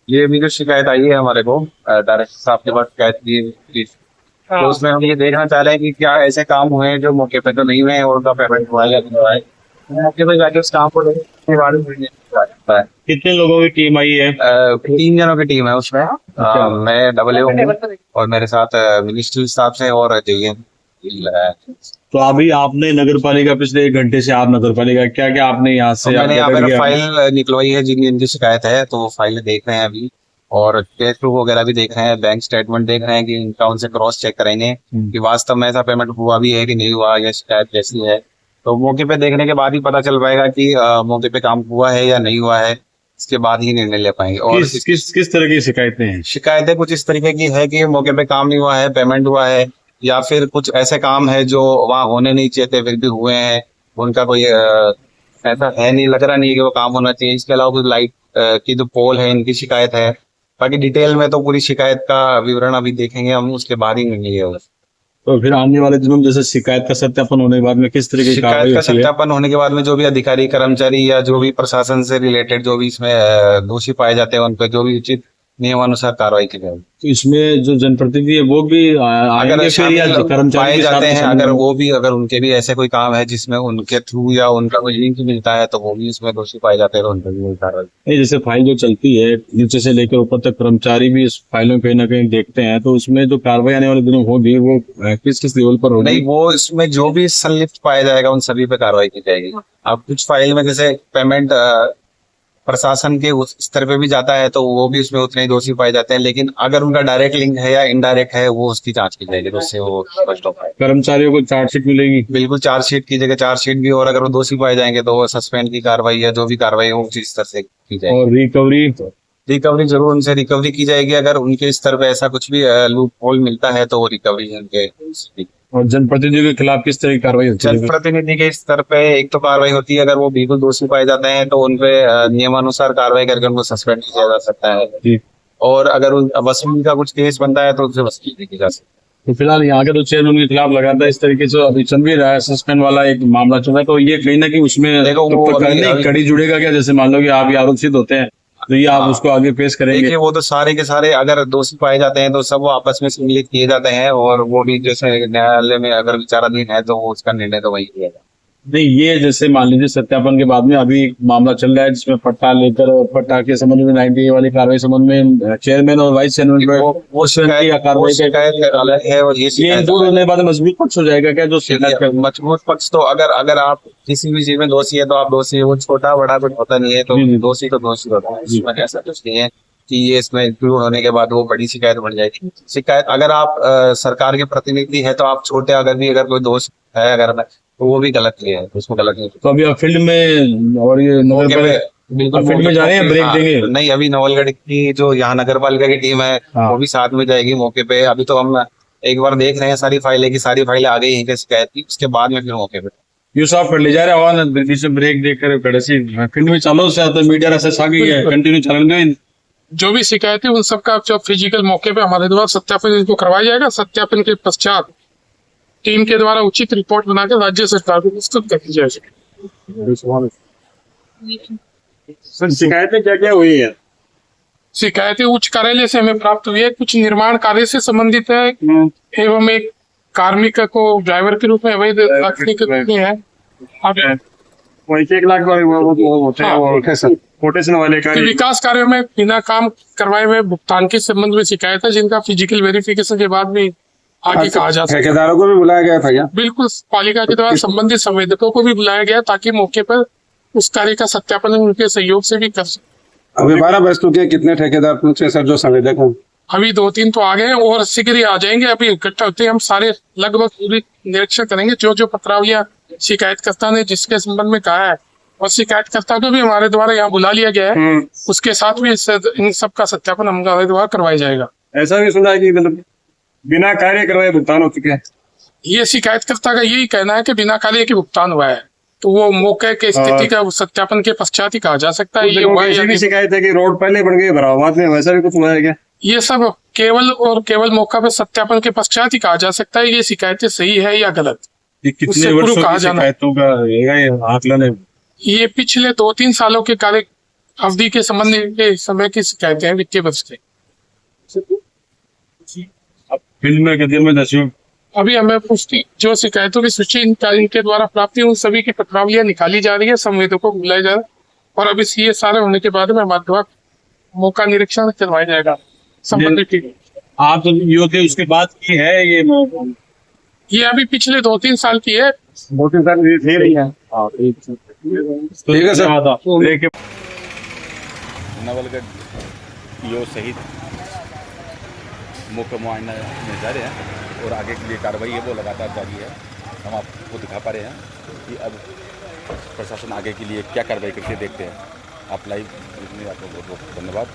ये भी जो शिकायत आई है हमारे को डायरेक्टर साहब के पास शिकायत दी थी, तो उसमें हम ये देखना चाह रहे हैं कि क्या ऐसे काम हुए हैं जो मौके पे तो नहीं हुए हैं और उनका पेमेंट हुआ है या नहीं हुआ है। मौके पे जाके उस काम को देखने के बाद में मुझे पता चलता है। कितने लोगों की टीम आई है? 3 जनों की टीम है उसमें। मैं डबल हूँ और मेरे साथ मिनिस्ट्री स्टाफ से और जेईएन। तो अभी आपने नगर पालिका पिछले 1 घंटे से आप नगर पालिका क्या क्या आपने यहाँ से मैंने यहाँ अपडेट पर किया? फाइल निकलवाई है जिनकी शिकायत है, तो फाइल देख रहे हैं अभी और कैश प्रूफ वगैरह भी देख रहे हैं, बैंक स्टेटमेंट देख रहे हैं कि इनका उनसे क्रॉस चेक करेंगे कि वास्तव में ऐसा पेमेंट हुआ भी है कि नहीं हुआ या शिकायत कैसी है। तो मौके पे देखने के बाद ही पता चल पाएगा कि मौके पे काम हुआ है या नहीं हुआ है, इसके बाद ही निर्णय ले पाएंगे। और किस तरह की शिकायतें हैं? शिकायतें कुछ इस तरीके की है कि मौके पे काम नहीं हुआ है, पेमेंट हुआ है, या फिर कुछ ऐसे काम है जो वहाँ होने नहीं चाहिए थे फिर भी हुए हैं, उनका कोई ऐसा है नहीं, लग रहा नहीं है कि वो काम होना चाहिए। इसके अलावा कुछ लाइट की जो पोल है इनकी शिकायत है। बाकी डिटेल में तो पूरी शिकायत का विवरण अभी देखेंगे हम, उसके बाद ही निर्णय लिया। तो फिर आने वाले दिनों में जैसे शिकायत का सत्यापन होने के बाद में किस तरह की कार्रवाई शिकायत का होती है? सत्यापन होने के बाद में जो भी अधिकारी कर्मचारी या जो भी प्रशासन से रिलेटेड जो भी इसमें दोषी पाए जाते हैं उन पर जो भी उचित नियमानुसार कार्रवाई की जाएगी। तो इसमें जो जनप्रतिनिधि है वो भी आएंगे अगर फिर या शामिल कर्मचारी पाए के साथ जाते हैं, शामिल अगर होंगे? वो भी अगर उनके भी ऐसे कोई काम है जिसमें उनके थ्रू या उनका कोई लिंक मिलता है तो वो भी इसमें दोषी पाए जाते हैं तो उन पर भी वही कार्रवाई। नहीं, जैसे फाइल जो चलती है नीचे से लेकर ऊपर तक कर्मचारी भी इस फाइलों में कहीं ना कहीं देखते हैं, तो उसमें जो कार्रवाई आने वाले दिनों होगी वो किस किस लेवल पर होगी? नहीं, वो इसमें जो भी संलिप्त पाया जाएगा उन सभी पे कार्रवाई की जाएगी। अब कुछ फाइल में जैसे पेमेंट प्रशासन के उस स्तर पे भी जाता है तो वो भी उसमें उतने ही दोषी पाए जाते हैं, लेकिन अगर उनका डायरेक्ट लिंक है या इनडायरेक्ट है वो उसकी जांच की जाएगी, तो उससे वो स्पष्ट हो पाएगा। कर्मचारियों को चार्जशीट मिलेगी? बिल्कुल, चार्जशीट की जगह चार्जशीट भी, और अगर वो दोषी पाए जाएंगे तो वो सस्पेंड की कार्रवाई या जो भी कार्रवाई है वो उसी स्तर से की जाएगी। और रिकवरी? रिकवरी जरूर उनसे रिकवरी की जाएगी, अगर उनके स्तर पे ऐसा कुछ भी लूप होल मिलता है तो वो रिकवरी उनके। और जनप्रतिनिधियों के खिलाफ किस तरह की कार्रवाई होती है? जनप्रतिनिधि के स्तर पे एक तो कार्रवाई होती है, अगर वो बिल्कुल दोषी पाए जाते हैं तो उनपे नियमानुसार कार्रवाई करके उनको सस्पेंड किया जा सकता है। जी। और अगर वसूली का कुछ केस बनता है तो उनसे वसूली की जा सकती है। तो फिलहाल यहाँ के तो चेयरमैन के खिलाफ लगातार इस तरीके से अभी चल भी रहा है, सस्पेंड वाला एक मामला चल रहा है, तो ये कहीं ना कहीं उसमें देखो, वो तो अभी- कड़ी जुड़ेगा क्या? जैसे मान लो कि आप ये आरोपित होते हैं तो ये आप उसको आगे पेश करेंगे? देखिए, वो तो सारे के सारे अगर दोषी पाए जाते हैं तो सब वो आपस में सम्मिलित किए जाते हैं और वो भी जैसे न्यायालय में अगर विचाराधीन है तो वो उसका निर्णय तो वही लिया जाएगा। नहीं, ये जैसे मान लीजिए सत्यापन के बाद में अभी एक मामला चल रहा है जिसमें पट्टा लेकर और पट्टा के संबंध में 90 वाली कार्रवाई संबंध में चेयरमैन और वाइस चेयरमैन वो शिकायत अलग है और ये शिकायत दूर होने के बाद मजबूत पक्ष हो जाएगा क्या? जो शिकायत कर मजबूत पक्ष तो अगर आप किसी भी चीज में दोषी है तो आप दोषी है, वो छोटा बड़ा कुछ होता नहीं है, तो जी, जी। दोषी तो दोषी होता है। इसमें ऐसा कुछ नहीं है कि ये इसमें इंक्लूड होने के बाद वो बड़ी शिकायत बन जाएगी। शिकायत अगर आप सरकार के प्रतिनिधि है तो आप छोटे अगर कोई दोष है अगर तो वो भी गलत ही है, उसको गलत नहीं। तो अभी आप फील्ड में और ये बिल्कुल फील्ड में जा रहे हैं, ब्रेक देंगे? नहीं, अभी नवलगढ़ की जो यहाँ नगर पालिका की टीम है वो भी साथ में जाएगी मौके पे। अभी तो हम एक बार देख रहे हैं सारी फाइलें की सारी फाइलें आ गई हैं शिकायत की, उसके बाद में फिर मौके पे यू साहब कर ले जा रहे आवाज बीच में ब्रेक देकर कड़सी फील्ड में चालो से तो मीडिया ऐसा आ गई है, कंटिन्यू चलेंगे। जो भी शिकायत है उन सबका जो फिजिकल मौके पे हमारे द्वारा सत्यापन इनको करवाया जाएगा। सत्यापन के पश्चात टीम के द्वारा उचित रिपोर्ट बनाकर राज्य सरकार को प्रस्तुत कर दी जाएगी। सर, शिकायतें क्या क्या हुई है? शिकायतें उच्च कार्यालय से हमें प्राप्त हुई है, कुछ निर्माण कार्य से संबंधित है एवं एक कार्मिक को ड्राइवर के रूप में अवैध रखने की है। अब 1 लाख होते हैं कोटेशन वाले का विकास कार्यों में बिना काम करवाए हुए भुगतान के संबंध में शिकायत है, जिनका फिजिकल वेरिफिकेशन के बाद भी आगे कहा जा सकता है। ठेकेदारों को भी बुलाया गया था क्या? बिल्कुल, पालिका के द्वारा संबंधित संवेदकों को भी बुलाया गया ताकि मौके पर उस कार्य का सत्यापन उनके सहयोग से भी कर सके। अभी 12 बज चुके हैं, कितने ठेकेदार पहुंचे सर जो संवेदक हों? अभी 2-3 तो आ गए हैं और शीघ्र ही आ जाएंगे। अभी इकट्ठा होते हम सारे लगभग पूरी निरीक्षण करेंगे जो जो पत्रावलियां शिकायतकर्ता ने जिसके संबंध में कहा है, और शिकायतकर्ता को भी हमारे द्वारा यहाँ बुला लिया गया है, उसके साथ भी इन सब का सत्यापन हमारे द्वारा करवाया जाएगा। ऐसा भी सुना है कि मतलब बिना कार्य करवाए भुगतान हो चुके हैं? ये शिकायतकर्ता का यही कहना है कि बिना कार्य के भुगतान हुआ है, तो वो मौके के स्थिति का सत्यापन के पश्चात ही कहा जा सकता है। ये हुआ है भी शिकायत है कि रोड पहले बन गई भरावाद में, वैसा भी कुछ हुआ है क्या? ये सब केवल मौका पे सत्यापन के पश्चात ही कहा जा सकता है ये शिकायतें सही है या गलत। कितने वर्षों की शिकायतों का आकलन है? ये पिछले 2-3 सालों के कार्य अवधि के संबंध के समय की शिकायतें हैं वित्तीय वर्ष के। अब फील्ड में कितने में दस्यु अभी हमें पुष्टि जो शिकायतों की सूची इनके द्वारा प्राप्त हुई उन सभी की पत्रावलियां निकाली जा रही है, संवेदकों को बुलाया जा रहा है और अभी ये सारे होने के बाद में माध्यमिक मौका निरीक्षण करवाया जाएगा संबंधित टीम। आप तो यो थे उसके बाद की है ये अभी पिछले 2-3 साल की है। मोदी सर दे रही है। ठीक है सर। लेके नवलगढ़ ईओ सहित मुख्य मुआयना में जा रहे हैं और आगे के लिए कार्रवाई है वो लगातार जारी है। हम आपको दिखा पा रहे हैं कि अब प्रशासन आगे के लिए क्या कार्रवाई करके देखते हैं। आप लाइव देखने आपको बहुत बहुत धन्यवाद।